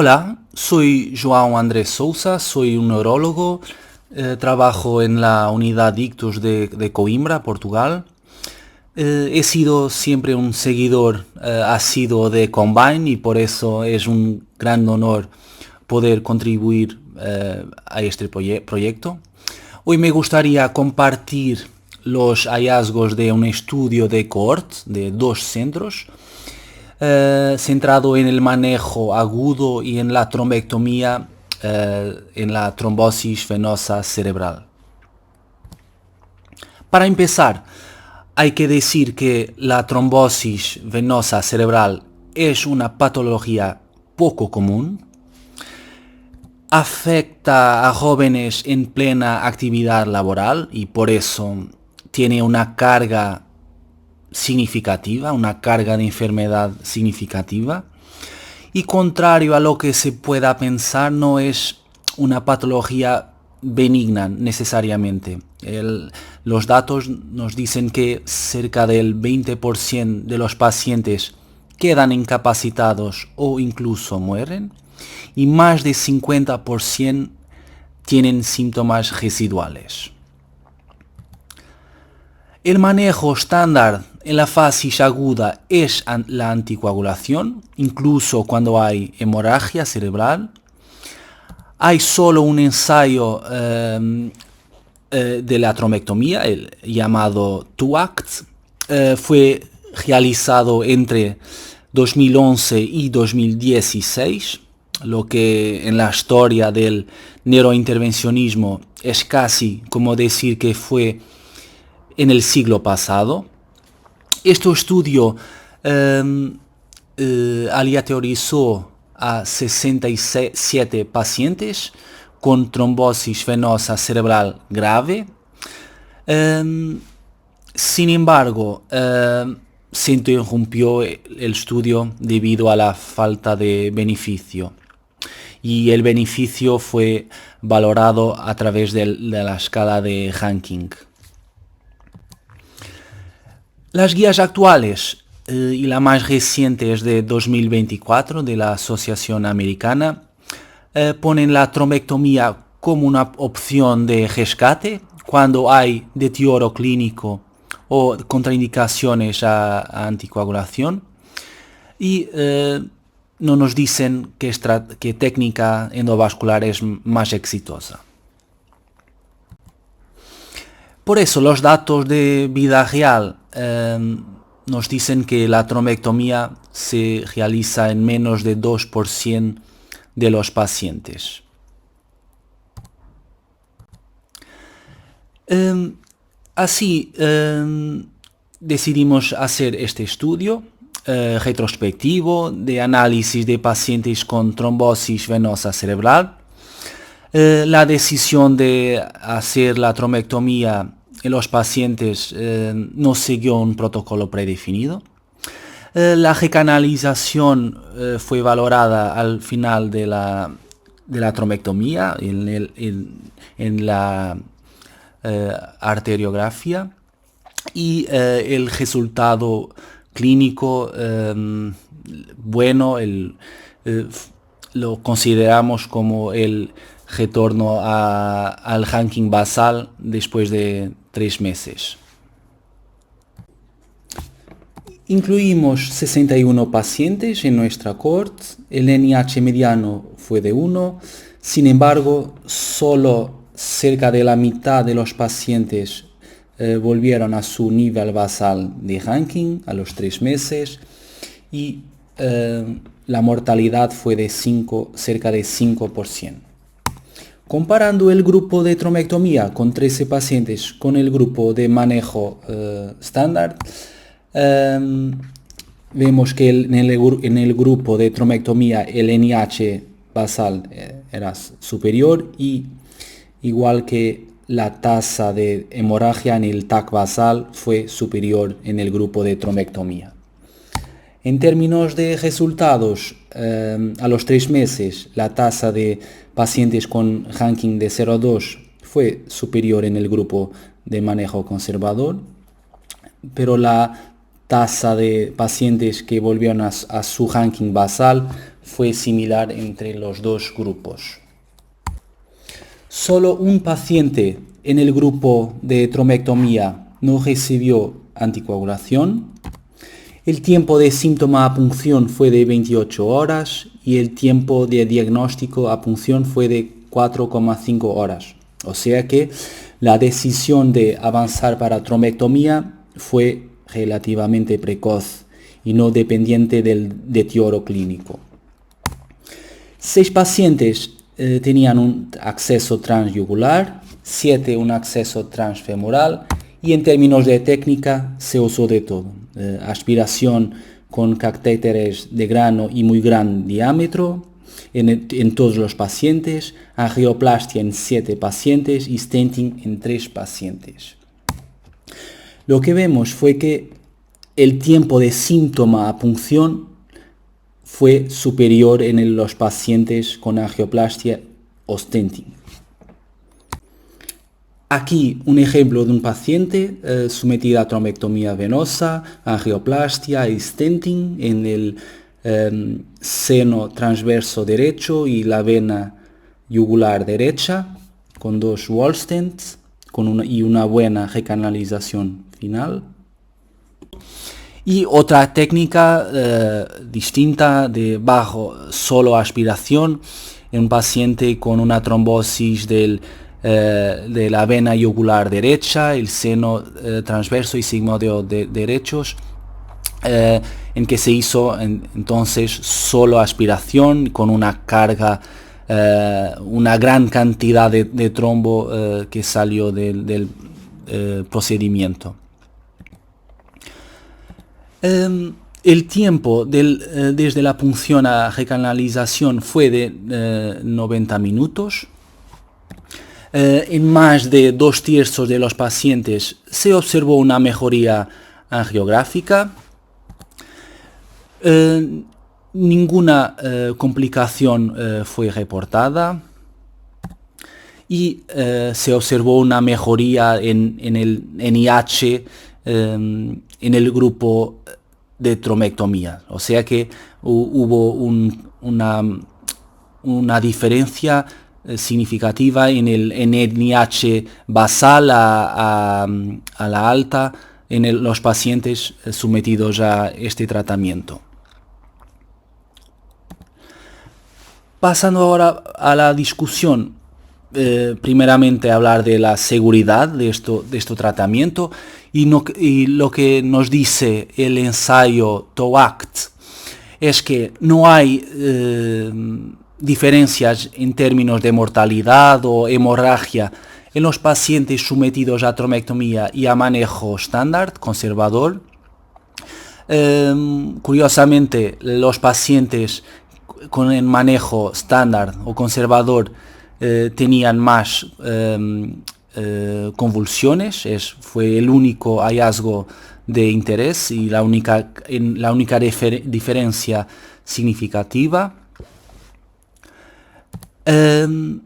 Hola, soy João Andrés Sousa, soy un neurólogo, trabajo en la unidad Ictus de Coimbra, Portugal. He sido siempre un seguidor asiduo de Combine y por eso es un gran honor poder contribuir a este proyecto. Hoy me gustaría compartir los hallazgos de un estudio de cohort de 2 centros centrado en el manejo agudo y en la trombectomía en la trombosis venosa cerebral. Para empezar, hay que decir que la trombosis venosa cerebral es una patología poco común. Afecta a jóvenes en plena actividad laboral y por eso tiene una carga significativa, una carga de enfermedad significativa. Y contrario a lo que se pueda pensar, no es una patología benigna necesariamente. Los datos nos dicen que cerca del 20% de los pacientes quedan incapacitados o incluso mueren y más de 50% tienen síntomas residuales. El manejo estándar en la fase aguda es la anticoagulación, incluso cuando hay hemorragia cerebral. Hay solo un ensayo de la trombectomía, el llamado TUACT, fue realizado entre 2011 y 2016, lo que en la historia del neurointervencionismo es casi como decir que fue en el siglo pasado. Este estudio aleatorizó a 67 pacientes con trombosis venosa cerebral grave. Sin embargo, se interrumpió el estudio debido a la falta de beneficio. Y el beneficio fue valorado a través de la escala de Ranking. Las guías actuales y la más reciente es de 2024 de la Asociación Americana ponen la trombectomía como una opción de rescate cuando hay deterioro clínico o contraindicaciones a anticoagulación y no nos dicen qué técnica endovascular es más exitosa. Por eso los datos de vida real nos dicen que la trombectomía se realiza en menos de 2% de los pacientes. Así decidimos hacer este estudio retrospectivo de análisis de pacientes con trombosis venosa cerebral. La decisión de hacer la trombectomía en los pacientes no siguió un protocolo predefinido. La recanalización fue valorada al final de la trombectomía en la arteriografía y el resultado clínico bueno lo consideramos como el retorno al ranking basal después de 3 meses. Incluimos 61 pacientes en nuestra cohort, el NIH mediano fue de 1, sin embargo, solo cerca de la mitad de los pacientes volvieron a su nivel basal de ranking a los 3 meses y la mortalidad fue de cerca de 5%. Comparando el grupo de trombectomía con 13 pacientes con el grupo de manejo estándar, vemos que en el grupo de trombectomía el NIH basal era superior y igual que la tasa de hemorragia en el TAC basal fue superior en el grupo de trombectomía. En términos de resultados, a los 3 meses la tasa de pacientes con ranking de 0,2 fue superior en el grupo de manejo conservador, pero la tasa de pacientes que volvieron a su ranking basal fue similar entre los dos grupos. Solo un paciente en el grupo de trombectomía no recibió anticoagulación. El tiempo de síntoma a punción fue de 28 horas y el tiempo de diagnóstico a punción fue de 4,5 horas. O sea que la decisión de avanzar para trombectomía fue relativamente precoz y no dependiente del deterioro clínico. 6 pacientes tenían un acceso transyugular, 7 un acceso transfemoral y en términos de técnica se usó de todo. Aspiración con catéteres de grano y muy gran diámetro en todos los pacientes, angioplastia en 7 pacientes y stenting en 3 pacientes. Lo que vemos fue que el tiempo de síntoma a punción fue superior en los pacientes con angioplastia o stenting. Aquí un ejemplo de un paciente sometido a trombectomía venosa, angioplastia y stenting en el seno transverso derecho y la vena yugular derecha con 2 wall stents y una buena recanalización final. Y otra técnica distinta de bajo solo aspiración en un paciente con una trombosis de la vena yugular derecha, el seno transverso y sigmoideo derechos, en que se hizo entonces solo aspiración con una carga, una gran cantidad de trombo que salió del procedimiento. El tiempo desde la punción a recanalización fue de 90 minutos. En más de 2/3 de los pacientes se observó una mejoría angiográfica. Ninguna complicación fue reportada y se observó una mejoría en el NIH en el grupo de trombectomía, o sea que hubo una diferencia significativa en el NIH basal a la alta en los pacientes sometidos a este tratamiento. Pasando ahora a la discusión, primeramente hablar de la seguridad de este tratamiento y lo que nos dice el ensayo TOACT es que no hay diferencias en términos de mortalidad o hemorragia en los pacientes sometidos a trombectomía y a manejo estándar conservador. Curiosamente, los pacientes con el manejo estándar o conservador tenían más convulsiones. Fue el único hallazgo de interés y la única diferencia significativa. En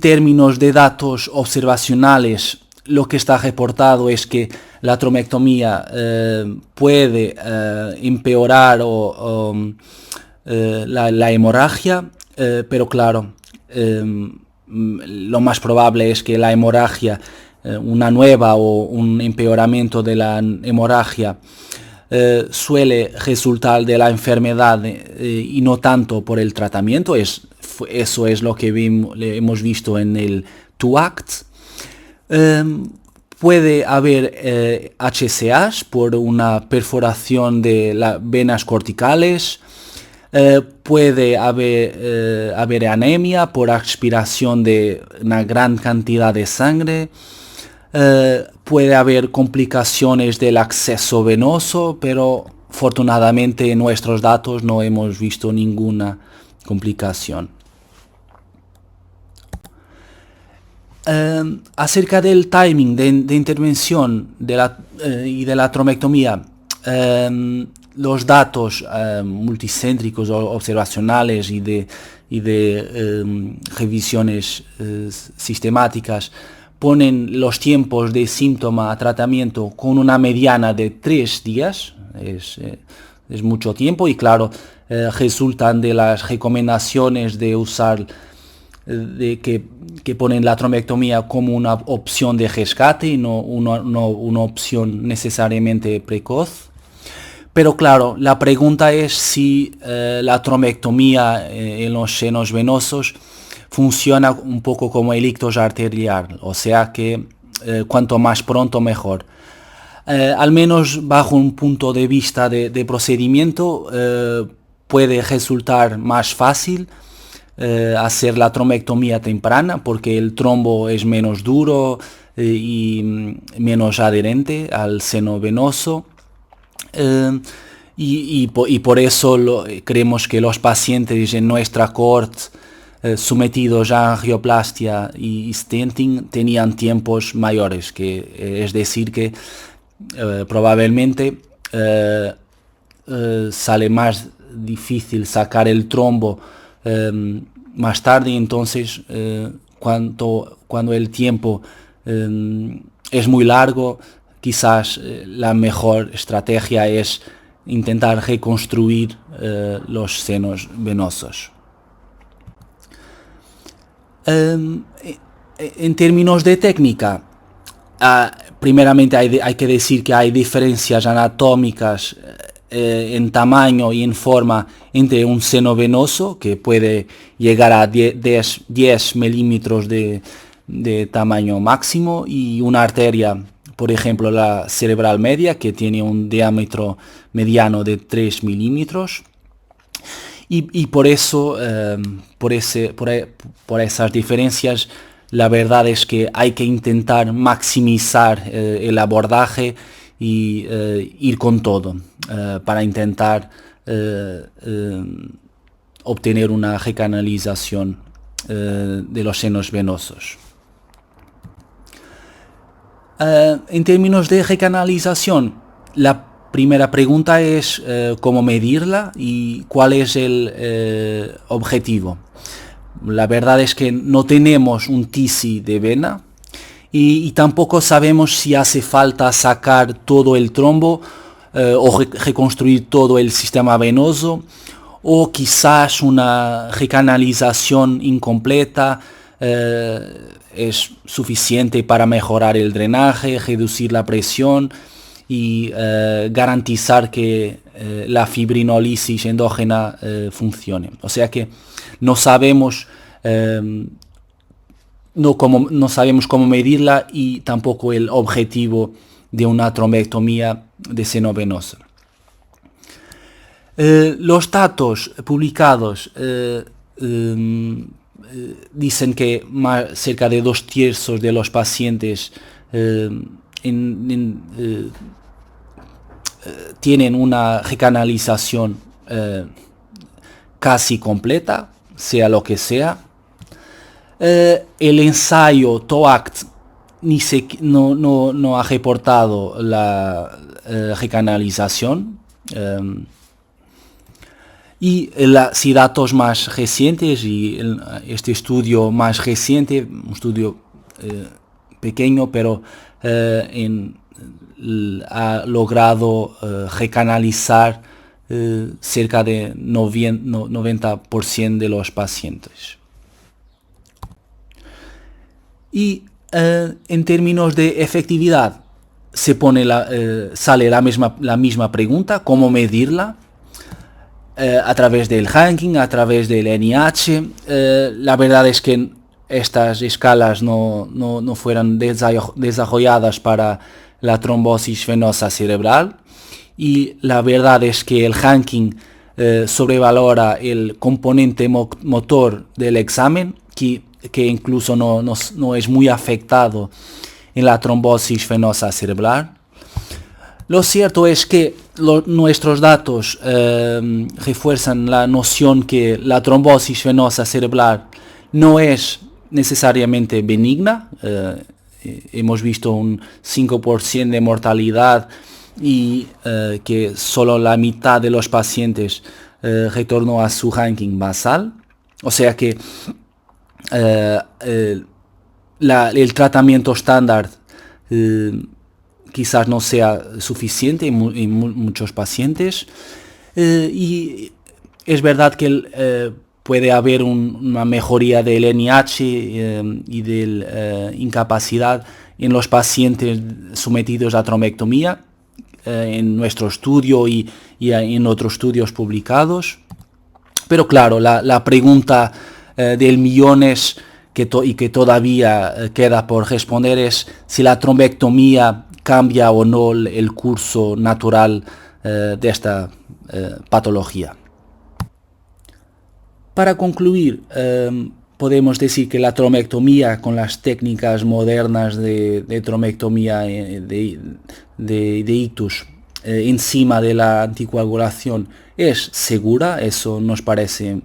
términos de datos observacionales, lo que está reportado es que la trombectomía puede empeorar la hemorragia, pero claro, lo más probable es que la hemorragia, una nueva o un empeoramiento de la hemorragia, suele resultar de la enfermedad y no tanto por el tratamiento. Eso es lo que hemos visto en el TOACT. Puede haber HCAs por una perforación de las venas corticales. Puede haber anemia por aspiración de una gran cantidad de sangre. Puede haber complicaciones del acceso venoso, pero afortunadamente en nuestros datos no hemos visto ninguna complicación. Acerca del timing de intervención y de la trombectomía, los datos multicéntricos o observacionales y de revisiones sistemáticas ponen los tiempos de síntoma a tratamiento con una mediana de 3 días. es mucho tiempo y claro, resultan de las recomendaciones de usar, que ponen la trombectomía como una opción de rescate y no una opción necesariamente precoz. Pero claro, la pregunta es si la trombectomía en los senos venosos funciona un poco como el ictus arterial, o sea que cuanto más pronto mejor. Al menos bajo un punto de vista de procedimiento, puede resultar más fácil hacer la trombectomía temprana porque el trombo es menos duro y menos adherente al seno venoso. Y por eso creemos que los pacientes en nuestra cohort sometidos a angioplastia y stenting tenían tiempos mayores, es decir que probablemente sale más difícil sacar el trombo más tarde, entonces cuando el tiempo es muy largo, quizás la mejor estrategia es intentar reconstruir los senos venosos. En términos de técnica, primeramente hay que decir que hay diferencias anatómicas en tamaño y en forma entre un seno venoso, que puede llegar a 10 milímetros de tamaño máximo, y una arteria, por ejemplo la cerebral media, que tiene un diámetro mediano de 3 milímetros. Y por eso, por esas diferencias, la verdad es que hay que intentar maximizar el abordaje y ir con todo para intentar obtener una recanalización de los senos venosos. En términos de recanalización, la primera pregunta es cómo medirla y cuál es el objetivo. La verdad es que no tenemos un TISI de vena y tampoco sabemos si hace falta sacar todo el trombo o reconstruir todo el sistema venoso, o quizás una recanalización incompleta es suficiente para mejorar el drenaje, reducir la presión y garantizar que la fibrinólisis endógena funcione. O sea que no sabemos cómo medirla y tampoco el objetivo de una trombectomía de seno venoso. Los datos publicados dicen que cerca de 2/3 de los pacientes tienen una recanalización casi completa, sea lo que sea. El ensayo TOACT no ha reportado la recanalización. Y si datos más recientes, y este estudio más reciente, un estudio pequeño, pero ha logrado recanalizar cerca de 90% de los pacientes. Y en términos de efectividad, sale la misma pregunta: ¿cómo medirla? A través del ranking, a través del NIH. La verdad es que estas escalas no fueron desarrolladas para la trombosis venosa cerebral, y la verdad es que el ranking sobrevalora el componente motor del examen, que incluso no es muy afectado en la trombosis venosa cerebral. Lo cierto es que nuestros datos refuerzan la noción que la trombosis venosa cerebral no es necesariamente benigna. Hemos visto un 5% de mortalidad y que solo la mitad de los pacientes retornó a su ranking basal. O sea que el tratamiento estándar quizás no sea suficiente en muchos pacientes. Y es verdad que puede haber una mejoría del NIH y de la incapacidad en los pacientes sometidos a trombectomía en nuestro estudio y en otros estudios publicados. Pero claro, la pregunta del millón es y que todavía queda por responder es si la trombectomía cambia o no el curso natural de esta patología. Para concluir, podemos decir que la trombectomía con las técnicas modernas de trombectomía de ictus encima de la anticoagulación es segura, eso nos parece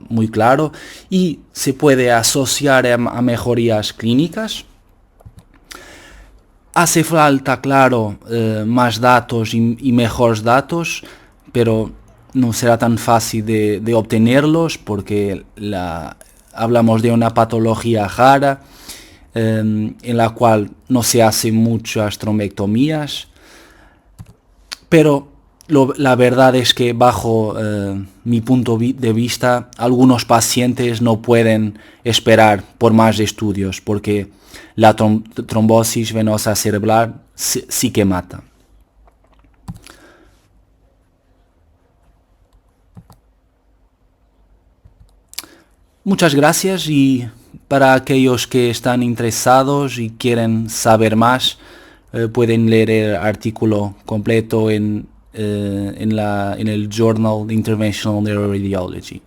muy claro, y se puede asociar a mejorías clínicas. Hace falta, claro, más datos y mejores datos, pero no será tan fácil de obtenerlos porque hablamos de una patología rara en la cual no se hacen muchas trombectomías, pero la verdad es que bajo mi punto de vista algunos pacientes no pueden esperar por más estudios porque la trombosis venosa cerebral sí que mata. Muchas gracias, y para aquellos que están interesados y quieren saber más, pueden leer el artículo completo en el Journal Interventional Neuroradiology.